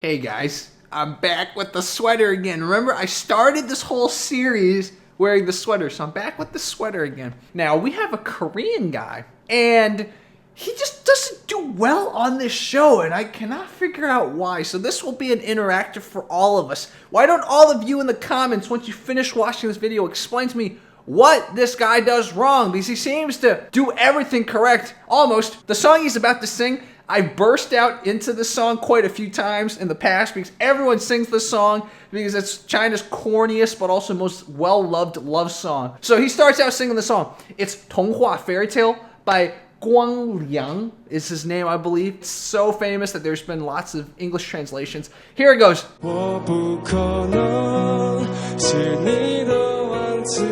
Hey guys, I'm back with the sweater again. Remember, I started this whole series wearing the sweater, so I'm back with the sweater again. Now, we have a Korean guy, and he just doesn't do well on this show, and I cannot figure out why. So this will be an interactive for all of us. Why don't all of you in the comments, once you finish watching this video, explain to me what this guy does wrong, because he seems to do everything correct, almost. The song he's about to sing, I burst out into the song quite a few times in the past because everyone sings this song because it's China's corniest but also most well-loved love song. So he starts out singing the song. It's 童话 fairy tale by Guang Liang is his name, I believe. It's so famous that there's been lots of English translations. Here it goes. 我不可能是你的王子，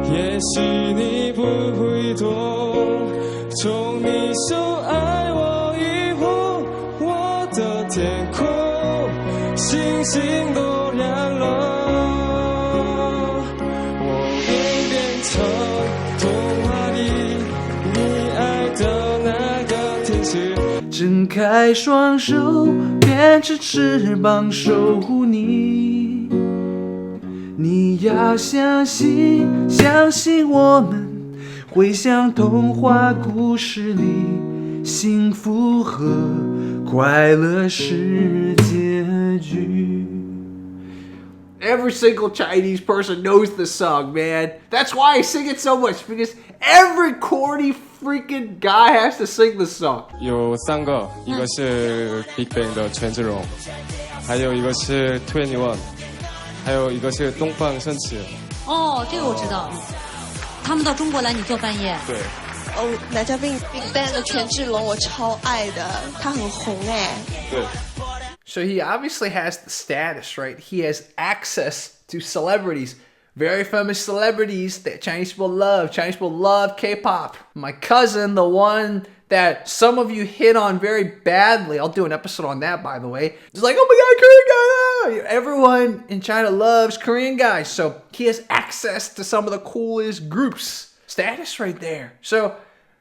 也许你不会懂。从你手爱我以后，我的天空星星都亮了，我会变成童话里你爱的那个天使。睁开双手，变成翅膀守护你。你要相信，相信我们。会像童话故事里幸福和快乐是结局。Every single Chinese person knows this song, man. That's why I sing it so much, because every corny freaking guy has to sing this song. 有3个，一个是 Big Bang 的权志龙，还有一个是21，还有一个是东方神起。哦，这个我知道。他们到中国来，你做翻译。对。哦，男嘉宾 Big Bang 的权志龙我超爱的，他很红哎。对。So he obviously has the status, right? He has access to celebrities. Very famous celebrities that Chinese people love. Chinese people love K-pop. My cousin, the one that some of you hit on very badly. I'll do an episode on that, by the way. It's like, oh my God, Korean guy! Everyone in China loves Korean guys. So he has access to some of the coolest groups. Status right there. So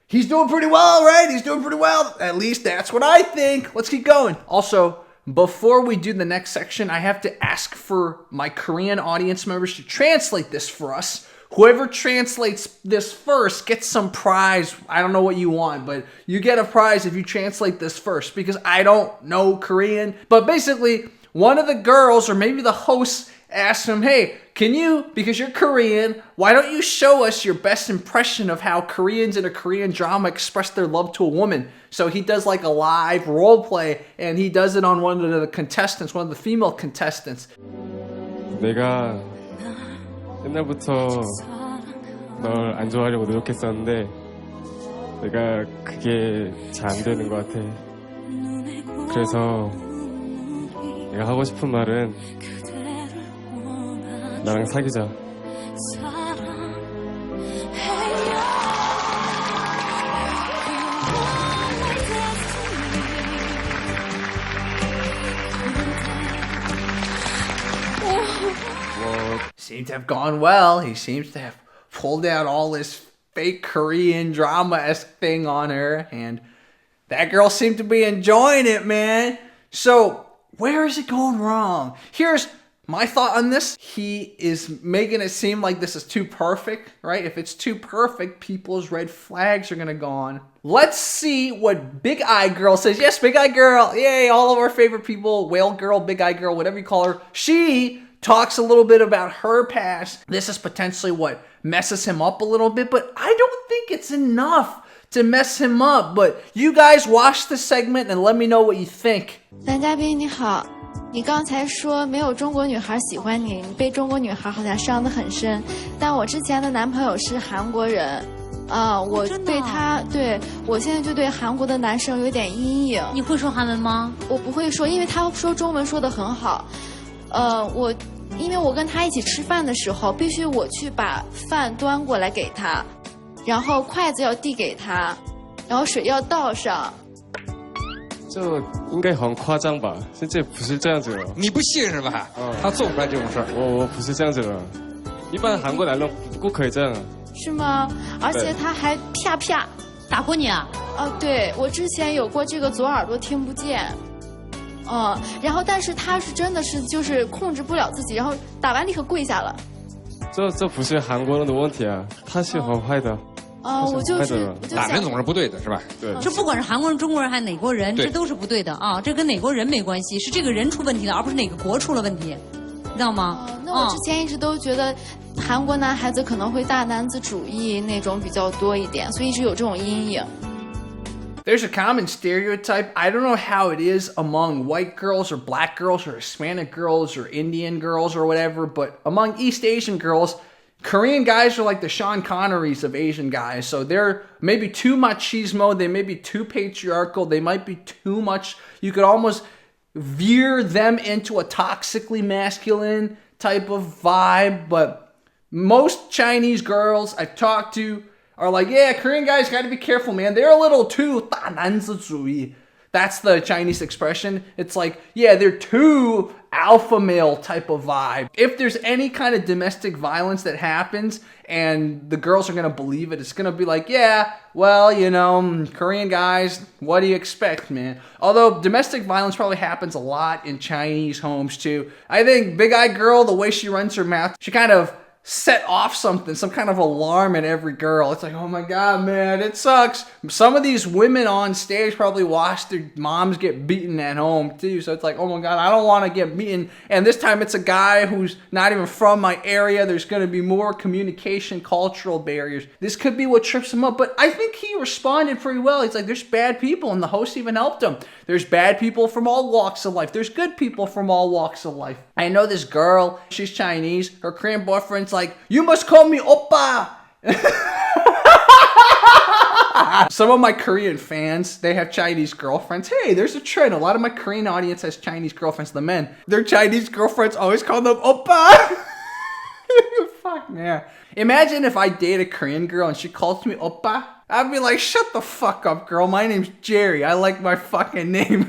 he's doing pretty well, right? He's doing pretty well. At least that's what I think. Let's keep going. Also, before we do the next section, I have to ask for my Korean audience members to translate this for us. Whoever translates this first gets some prize. I don't know what you want, but you get a prize if you translate this first because I don't know Korean. But basically, one of the girls or maybe the hosts asked him, hey, can you, because you're Korean, why don't you show us your best impression of how Koreans in a Korean drama express their love to a woman? So he does like a live role play and he does it on one of the contestants, one of the female contestants. 내가 옛날부터 널 안 좋아하려고 노력했었는데 내가 그게 잘 안 되는 것 같아. 그래서 내가 하고 싶은 말은 나랑 사귀자. Seems to have gone well. He seems to have pulled out all this fake Korean drama-esque thing on her, and that girl seemed to be enjoying it, man. So, where is it going wrong? Here's my thought on this. He is making it seem like this is too perfect, right? If it's too perfect, people's red flags are gonna go on. Let's see what Big Eye Girl says. Yes, Big Eye Girl. Yay, all of our favorite people. Whale Girl, Big Eye Girl, whatever you call her. She talks a little bit about her past. This is potentially what messes him up a little bit, but I don't think it's enough to mess him up. But you guys watch the segment and let me know what you think. 男嘉宾你好，你刚才说没有中国女孩喜欢你，你被中国女孩好像伤得很深。但我之前的男朋友是韩国人，我对他，对我现在就对韩国的男生有点阴影。你会说韩文吗？我不会说，因为他说中文说得很好。因为我跟他一起吃饭的时候，必须我去把饭端过来给他，然后筷子要递给他，然后水要倒上。这应该很夸张吧？现在不是这样子了。你不信是吧？他做不出来这种事儿。我不是这样子的，一般韩国男人不可以这样。是吗？而且他还啪啪打过你啊？对，我之前有过这个左耳朵听不见。然后但是他是真的是就是控制不了自己，然后打完立刻跪下了。这不是韩国人的问题啊，他是很坏的。我就打人总是不对的，是吧？对，这不管是韩国人、中国人还是哪国人，对这都是不对的啊！这跟哪国人没关系，是这个人出问题了，而不是哪个国出了问题，你知道吗？那我之前一直都觉得韩国男孩子可能会大男子主义那种比较多一点，所以一直有这种阴影。There's a common stereotype. I don't know how it is among white girls or black girls or Hispanic girls or Indian girls or whatever, but among East Asian girls, Korean guys are like the Sean Connerys of Asian guys. So they're maybe too machismo, they may be too patriarchal, they might be too much. You could almost veer them into a toxically masculine type of vibe, but most Chinese girls I've talked to are like, yeah, Korean guys gotta be careful, man. They're a little too 大男子主义. That's the Chinese expression. It's like, yeah, they're too alpha male type of vibe. If there's any kind of domestic violence that happens and the girls are gonna believe it, it's gonna be like, yeah, well, you know, Korean guys, what do you expect, man? Although domestic violence probably happens a lot in Chinese homes too. I think Big Eye Girl, the way she runs her mouth, she kind of set off something, some kind of alarm in every girl. It's like, oh my God, man, it sucks. Some of these women on stage probably watched their moms get beaten at home too. So it's like, oh my God, I don't want to get beaten. And this time it's a guy who's not even from my area. There's going to be more communication, cultural barriers. This could be what trips him up. But I think he responded pretty well. He's like, there's bad people. And the host even helped him. There's bad people from all walks of life. There's good people from all walks of life. I know this girl, she's Chinese. Her Korean boyfriend's like, you must call me Oppa. Some of my Korean fans, they have Chinese girlfriends. Hey, there's a trend. A lot of my Korean audience has Chinese girlfriends, the men. Their Chinese girlfriends always call them Oppa. Fuck, man. Imagine if I date a Korean girl and she calls me Oppa. I'd be like, shut the fuck up, girl. My name's Jerry. I like my fucking name.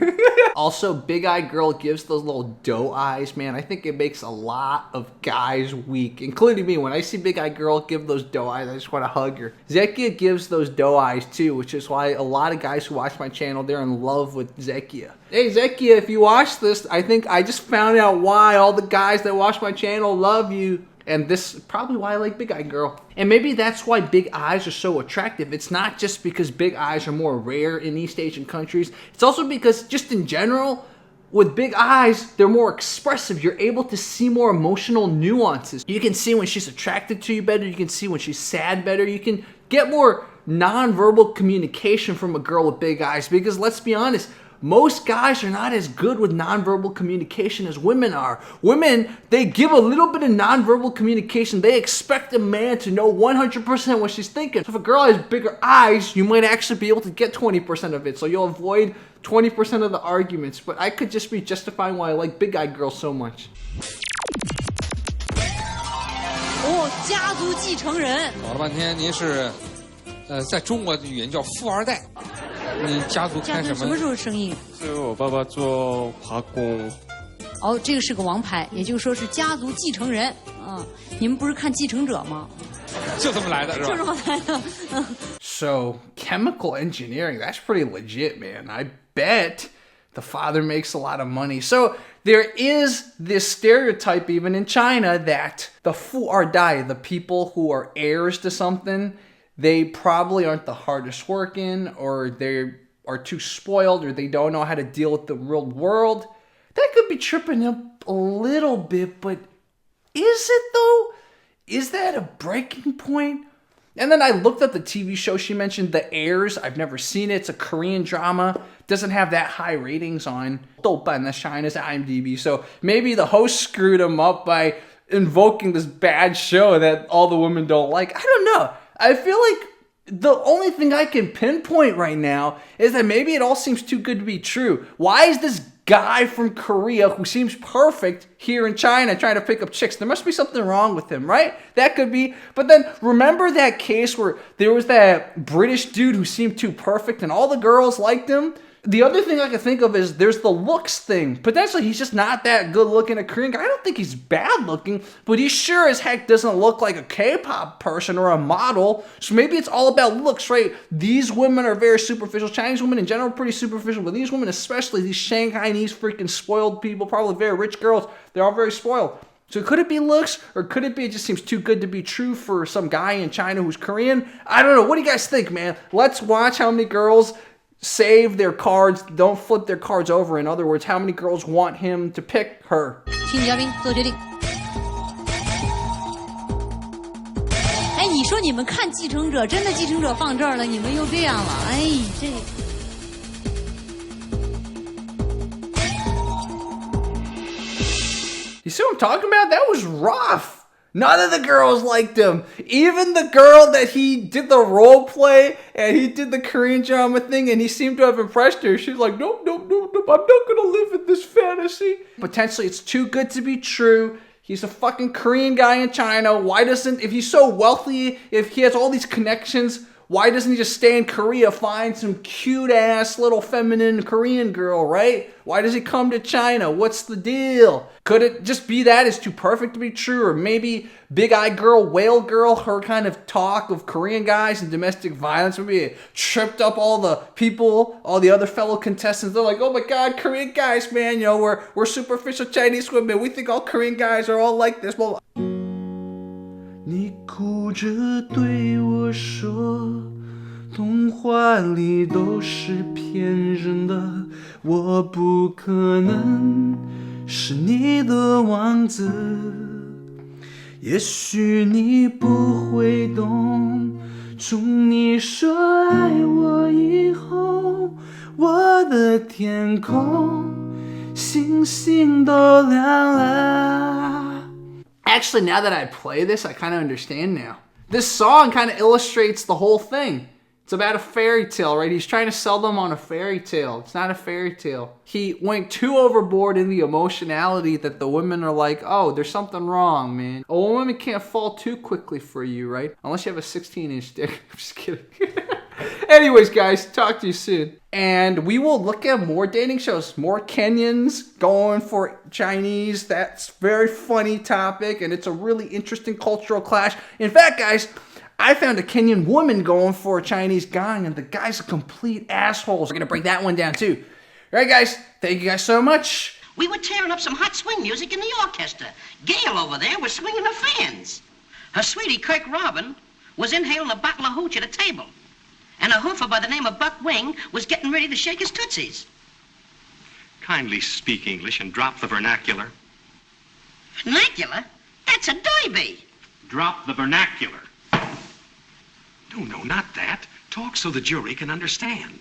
Also, Big Eye Girl gives those little doe eyes, man. I think it makes a lot of guys weak, including me. When I see Big Eye Girl give those doe eyes, I just want to hug her. Zekia gives those doe eyes too, which is why a lot of guys who watch my channel, they're in love with Zekia. Hey, Zekia, if you watch this, I think I just found out why all the guys that watch my channel love you. And this is probably why I like Big Eye Girl. And maybe that's why big eyes are so attractive. It's not just because big eyes are more rare in East Asian countries. It's also because just in general, with big eyes, they're more expressive. You're able to see more emotional nuances. You can see when she's attracted to you better. You can see when she's sad better. You can get more nonverbal communication from a girl with big eyes. Because let's be honest, most guys are not as good with nonverbal communication as women are. Women, they give a little bit of nonverbal communication. They expect a man to know 100% what she's thinking. So if a girl has bigger eyes, you might actually be able to get 20% of it. So you'll avoid 20% of the arguments. But I could just be justifying why I like Big Eye Girl so much. 哦，家族继承人。搞了半天，您是，在中国的语言叫富二代。你家族开什么时候生意？是我爸爸做华工。哦，这个是个王牌，也就是说是家族继承人。你们不是看继承者吗？就这么来的是吧？就这么来的。So chemical engineering, that's pretty legit, man. I bet the father makes a lot of money. So there is this stereotype even in China that the fu er dai, the people who are heirs to something, they probably aren't the hardest working, or they are too spoiled, or they don't know how to deal with the real world. That could be tripping up a little bit, but is it though? Is that a breaking point? And then I looked up the TV show she mentioned, The Heirs. I've never seen it. It's a Korean drama. Doesn't have that high ratings on Oppa, that's China's IMDb. So maybe the host screwed him up by invoking this bad show that all the women don't like. I don't know. I feel like the only thing I can pinpoint right now is that maybe it all seems too good to be true. Why is this guy from Korea who seems perfect here in China trying to pick up chicks? There must be something wrong with him, right? That could be. But then remember that case where there was that British dude who seemed too perfect and all the girls liked him? The other thing I can think of is there's the looks thing. Potentially he's just not that good looking a Korean guy. I don't think he's bad looking, but he sure as heck doesn't look like a K-pop person or a model. So maybe it's all about looks, right? These women are very superficial. Chinese women in general are pretty superficial, but these women especially, these Shanghainese freaking spoiled people, probably very rich girls, they're all very spoiled. So could it be looks, or could it be it just seems too good to be true for some guy in China who's Korean? I don't know. What do you guys think, man? Let's watch how many girls save their cards, don't flip their cards over. In other words, how many girls want him to pick her? 请嘉宾做决定。哎，你说你们看继承者，真的继承者放这儿了，你们又这样了，哎，这。You see what I'm talking about? That was rough. None of the girls liked him. Even the girl that he did the role play and he did the Korean drama thing and he seemed to have impressed her. She's like, nope, I'm not gonna live in this fantasy. Potentially it's too good to be true. He's a fucking Korean guy in China. Why doesn't, if he's so wealthy, if he has all these connections, why doesn't he just stay in Korea, find some cute ass little feminine Korean girl, right? Why does he come to China? What's the deal? Could it just be that it's too perfect to be true? Or maybe big-eyed girl, whale girl, her kind of talk of Korean guys and domestic violence, maybe it tripped up all the people, all the other fellow contestants. They're like, oh my God, Korean guys, man, you know, we're superficial Chinese women. We think all Korean guys are all like this. Blah, blah. 你哭着对我说，童话里都是骗人的，我不可能是你的王子。也许你不会懂，从你说爱我以后，我的天空星星都亮了。Actually, now that I play this, I kind of understand now. This song kind of illustrates the whole thing. It's about a fairy tale, right? He's trying to sell them on a fairy tale. It's not a fairy tale. He went too overboard in the emotionality that the women are like, oh, there's something wrong, man. A woman can't fall too quickly for you, right? Unless you have a 16-inch dick. I'm just kidding. Anyways, guys, talk to you soon. And we will look at more dating shows. More Kenyans going for Chinese. That's a very funny topic, and it's a really interesting cultural clash. In fact, guys, I found a Kenyan woman going for a Chinese guy, and the guy's a complete asshole. So we're going to break that one down, too. All right, guys, thank you guys so much. We were tearing up some hot swing music in the orchestra. Gail over there was swinging her fans. Her sweetie, Kirk Robin, was inhaling a bottle of hooch at a table. And a hoofer by the name of Buck Wing was getting ready to shake his tootsies. Kindly speak English and drop the vernacular. Vernacular? That's a derby. Drop the vernacular. No, not that. Talk so the jury can understand.